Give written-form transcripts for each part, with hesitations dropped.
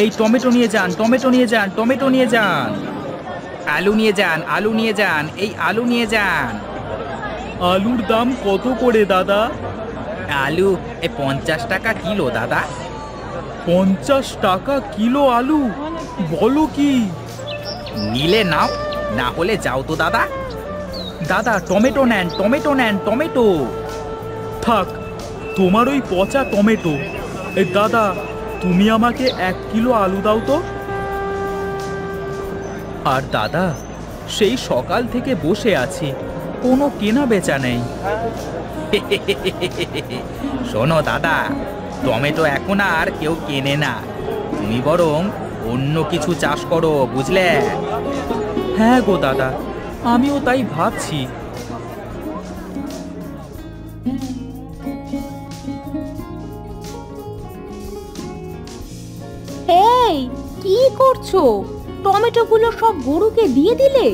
এই টমেটো নিয়ে যান, টমেটো নিয়ে যান, টমেটো নিয়ে যান। আলু নিয়ে যান, আলু নিয়ে যান, এই আলু নিয়ে যান। আলুর দাম কত করে দাদা? আলু 50 টাকা কিলো দাদা। 50 টাকা কিলো আলু? বলো কি! নিলে নাও, না হলে যাও তো দাদা। দাদা টমেটো নেন, টমেটো নেন, টমেটো। থাক, তোমার ওই পচা টমেটো। এই দাদা, তুমি আমাকে 1 কিলো আলু দাও তো। আর দাদা, সেই সকাল থেকে বসে আছি, কোনো কেনা বেচা নেই। শোনো দাদা, টমেটো এখন আর কেউ কেনে না, তুমি বরং অন্য কিছু চাষ করো, বুঝলে? হ্যাঁ গো দাদা, আমিও তাই ভাবছি। এই, কি করছো? টমেটোগুলো সব গরুকে দিয়ে দিলে?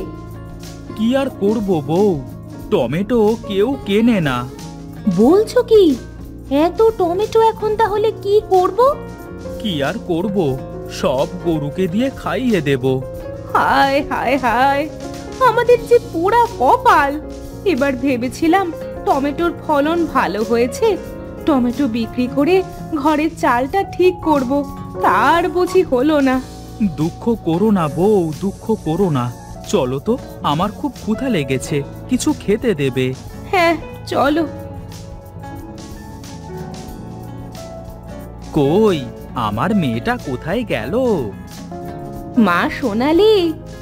কি আর করব বউ, টমেটো কেউ কেনে না। বলছো কি? এত টমেটো এখন তাহলে কি করব? কি আর করব, সব গরুকে দিয়ে খাইয়ে দেব। হায় হায় হায়, আমাদের যে পোড়া কপাল! এবার ভেবেছিলাম টমেটোর ফলন ভালো হয়েছে, টমেটো বিক্রি করে ঘরের চালটা ঠিক করব, তার বুঝি হলো না। দুঃখ করো না বউ, দুঃখ করো না। চলো তো, আমার খুব ক্ষুধা লেগেছে, কিছু খেতে দেবে? হ্যাঁ, চলো। কই, আমার মেয়েটা কোথায় গেল? মা সোনালি,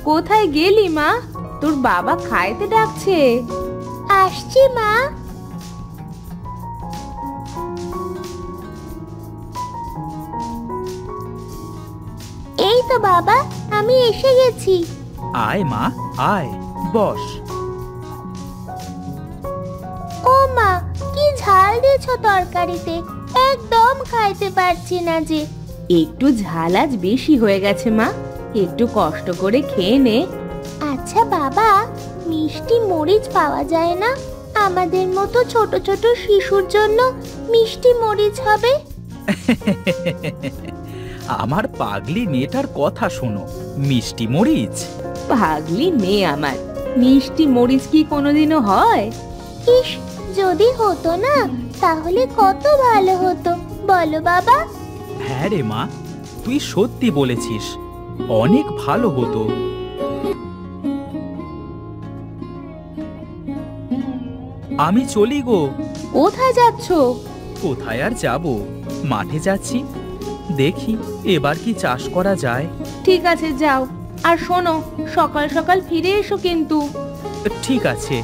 কোথায় গেলি মা? তোর বাবা খাইতে ডাকছে। আসছি মা। এই তো বাবা, আমি এসে গেছি। আয় মা, আয়, বস। ও মা, কি ঝাল দিয়েছো তরকারিতে, একদম খাইতে পারছি না যে। একটু ঝাল আজ বেশি হয়ে গেছে মা, একটু কষ্ট করে খেয়ে নে। আচ্ছা বাবা, মিষ্টি মরিচ পাওয়া যায় না? আমাদের মতো ছোট ছোট শিশুর জন্য মিষ্টি মরিচ হবে। আমার পাগলি মেয়েটার কথা শোনো, মিষ্টি মরিচ? পাগলি মেয়ে আমার, মিষ্টি মরিচ কি কোনোদিনও হয়? ইস, যদি হতো না তাহলে কত ভালো হতো, বলো বাবা? হ্যাঁ রে মা, তুই সত্যি বলেছিস, অনেক ভালো হতো। আমি চলি গো। কোথায় যাচ্ছো? কোথায় আর যাব, মাঠে যাচ্ছি, দেখি এবার কি চাষ করা যায়। ঠিক আছে, যাও। আর শোনো, সকাল সকাল ফিরে এসো কিন্তু। ঠিক আছে।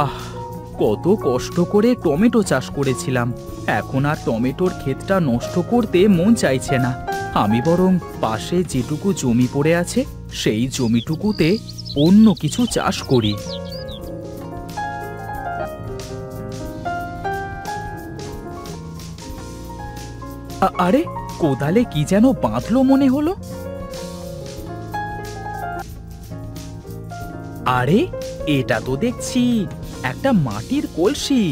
আহ, কত কষ্ট করে টমেটো চাষ করেছিলাম, এখন আর টমেটোর ক্ষেতটা নষ্ট করতে মন চাইছে না। আমি বরং পাশে যেটুকু জমি পড়ে আছে সেই জমিটুকুতে অন্য কিছু চাষ করি। আরে, কোদালে কি যেন বাঁধলো মনে হলো। আরে, এটা তো দেখছি একটা মাটির কলসি,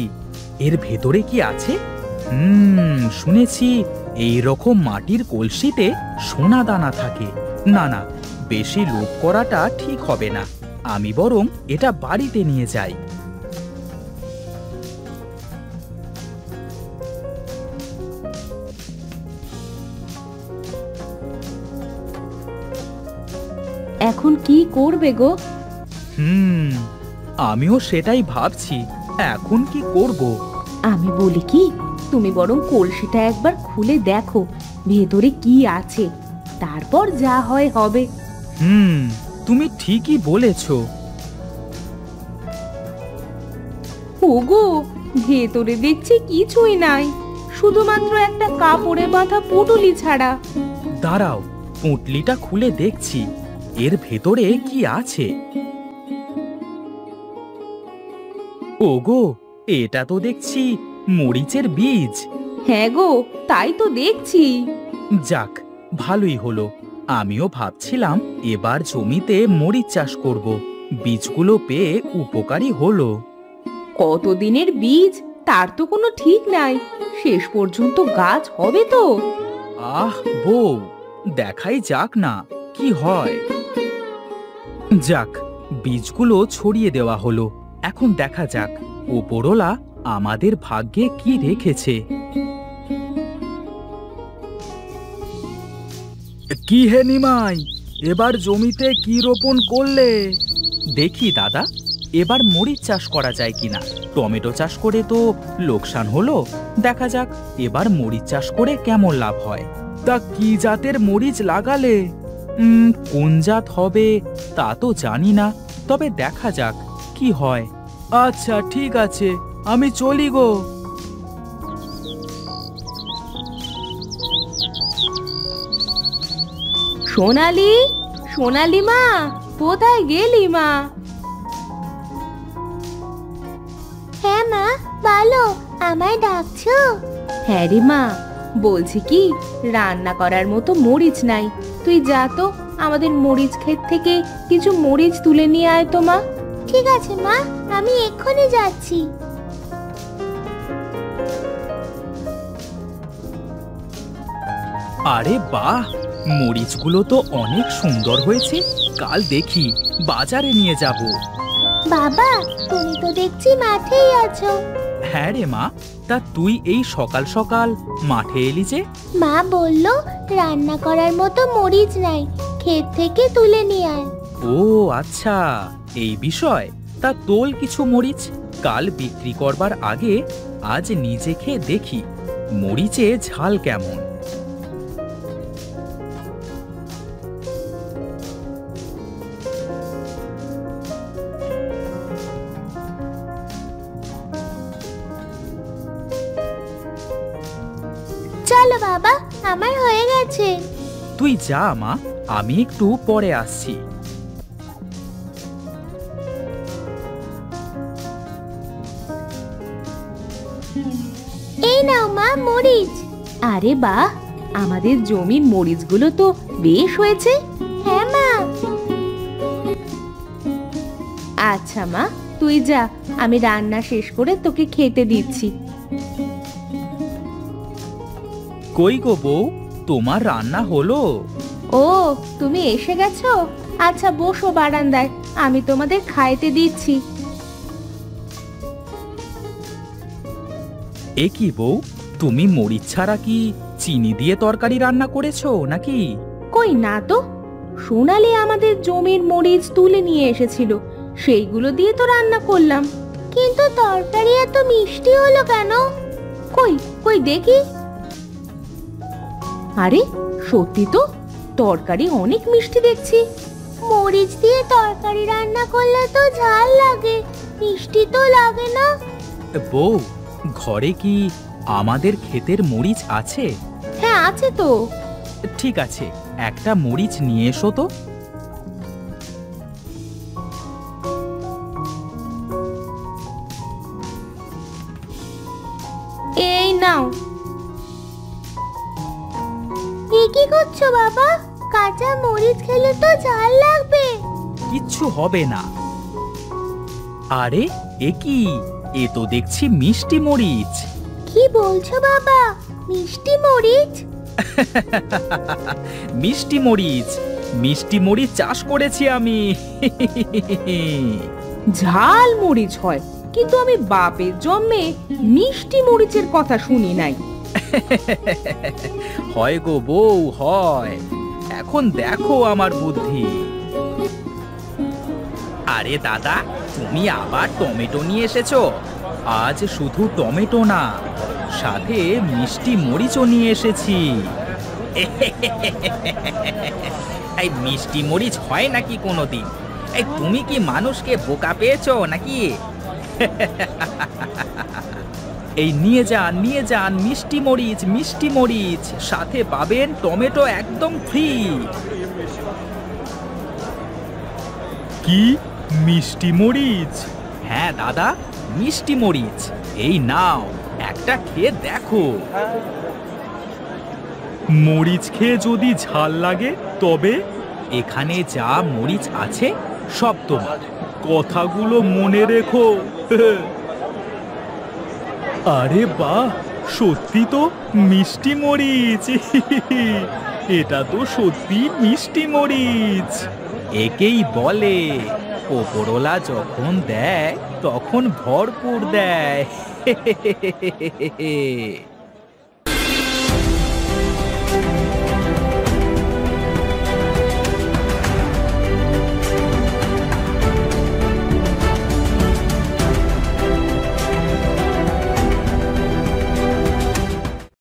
এর ভেতরে কি আছে? শুনেছি এই রকম মাটির কলসিতে সোনা দানা থাকে। না না, বেশি লোভ করাটা ঠিক হবে না, আমি বরং এটা বাড়িতে নিয়ে যাই। এখন কি করবে গো? আমিও সেটাই ভাবছি, এখন কি করব। আমি বলি কি, তুমি বরং কলসিটা একবার খুলে দেখো ভেতরে কি আছে, তারপর যা হয় হবে। তুমি ঠিকই বলেছ। ওগো, ভেতরে দেখছি কিছুই নাই, শুধুমাত্র একটা কাপড়ে বাঁধা পুটুলি ছাড়া। দাঁড়াও, পুঁটলিটা খুলে দেখছি এর ভেতরে কি আছে। ওগো, এটা তো দেখছি মরিচের বীজ। হ্যাঁ গো, তাই তো দেখছি। যাক, ভালোই হলো, আমিও ভাবছিলাম এবার জমিতে মরিচ চাষ করব। বীজগুলো পেয়ে উপকারী হলো। কতদিনের বীজ তার তো কোনো ঠিক নাই, শেষ পর্যন্ত গাছ হবে তো। আহ বউ, দেখাই যাক না কি হয়। যাক, বীজগুলো ছড়িয়ে দেওয়া হলো। এখন দেখা যাক ওপরওয়ালা আমাদের ভাগ্যে কি রেখেছে। কি হে নিমাই, এবার জমিতে কি রোপণ করলে? দেখি দাদা, এবার মরিচ চাষ করা যায় কিনা। টমেটো চাষ করে তো লোকসান হলো, দেখা যাক এবার মরিচ চাষ করে কেমন লাভ হয়। তা কি জাতের মরিচ লাগালে? কোন জাত হবে তা তো জানি না, তবে দেখা যাক কি হয়। আচ্ছা ঠিক আছে, আমি চলি গো। সোনালি, সোনালি মা, কোথায় গেলি মা? হ্যাঁ মা, বলো, আমায় ডাকছো? হ্যাঁ রে মা, বলছি কি, রান্না করার মতো মরিচ নাই, তুই যা তো আমাদের মরিচ ক্ষেত থেকে কিছু মরিচ তুলে নিয়ে আয় তো মা। ঠিক আছে মা, আমি এক্ষুনি যাচ্ছি। আরে বাহ, মরিচগুলো তো অনেক সুন্দর হয়েছে। কাল দেখি বাজারে নিয়ে যাব। বাবা, তুমি তো দেখছি মাঠেই আছো। হ্যাঁ রে মা, তা তুই এই সকাল সকাল মাঠে এলি যে? মা বলল রান্না করার মতো মরিচ নাই, ক্ষেত থেকে তুলে নিয়ে আয়। ও আচ্ছা, এই বিষয়। তা তোল কিছু মরিচ, কাল বিক্রি করবার আগে আজ নিজে খেয়ে দেখি মরিচে ঝাল কেমন। চলো বাবা, আমার হয়ে গেছে। তুই যা মা, আমি একটু পরে আসছি। এই নাও মা মরিচ। আরে বাহ, আমাদের জমির মরিচগুলো তো বেশ হয়েছে। হ্যাঁ মা। আচ্ছা মা, তুই যা, আমি রান্না শেষ করে তোকে খেতে দিচ্ছি। কই গো বউ, তোমার রান্না হলো? ও, তুমি এসে গেছো? আচ্ছা বসো বারান্দায়, আমি তোমাদের খাইতে দিচ্ছি। এ কি বউ, তুমি মরিচ ছাড়া কি চিনি দিয়ে তরকারি রান্না করেছো নাকি? কই না তো, সোনালি আমাদের জমির মরিচ তুলে নিয়ে এসেছিল, সেইগুলো দিয়ে তো রান্না করলাম। কিন্তু তরকারি এত মিষ্টি হলো কেন? কই কই দেখি। আরে সত্যি তো, তরকারি অনেক মিষ্টি দেখছি। মরিচ দিয়ে তরকারি রান্না করলে তো ঝাল লাগে, মিষ্টি তো লাগে না। বউ, ঘরে কি আমাদের ক্ষেতের মরিচ আছে? হ্যাঁ আছে তো। ঠিক আছে, একটা মরিচ নিয়ে এসো তো। এই নাও। কি করছো বাবা? কাঁচা মরিচ খেলে তো ঝাল লাগবে। কিচ্ছু হবে না। আরে এ কি, এ তো দেখছি মিষ্টি মরিচ। কি বলছো বাবা, মিষ্টি মরিচ? মিষ্টি মরিচ, মিষ্টি মরিচ চাষ করেছি আমি। ঝাল মরিচ হয়, কিন্তু আমি বাপের জন্মে মিষ্টি মরিচের কথা শুনি নাই। হয় গো বউ, হয়। এখন দেখো আমার বুদ্ধি। আরে দাদা, তুমি আবার টমেটো নিয়ে এসেছো। আজ শুধু টমেটো না, সাথে মিষ্টি মরিচও নিয়ে এসেছি। এই মিষ্টি মরিচ হয় নাকি কোনোদিন? এই তুমি কি মানুষকে বোকা পেয়েছো নাকি? এই নিয়ে যান, নিয়ে যান মিষ্টি মরিচ, মিষ্টি মরিচ, সাথে পাবেন টমেটো একদম ফ্রি। কি মিষ্টি মরিচ? হ্যাঁ দাদা, মিষ্টি মরিচ। এই নাও, একটা খেয়ে দেখো। মরিচ খেয়ে যদি ঝাল লাগে তবে? এখানে যা মরিচ আছে সব তোমার, কথাগুলো মনে রেখো। আরে বাহ, সত্যি তো মিষ্টি মরিচ। এটা তো সত্যি মিষ্টি মরিচ। একেই বলে ওপরওয়ালা যখন দেয় তখন ভরপুর দেয়।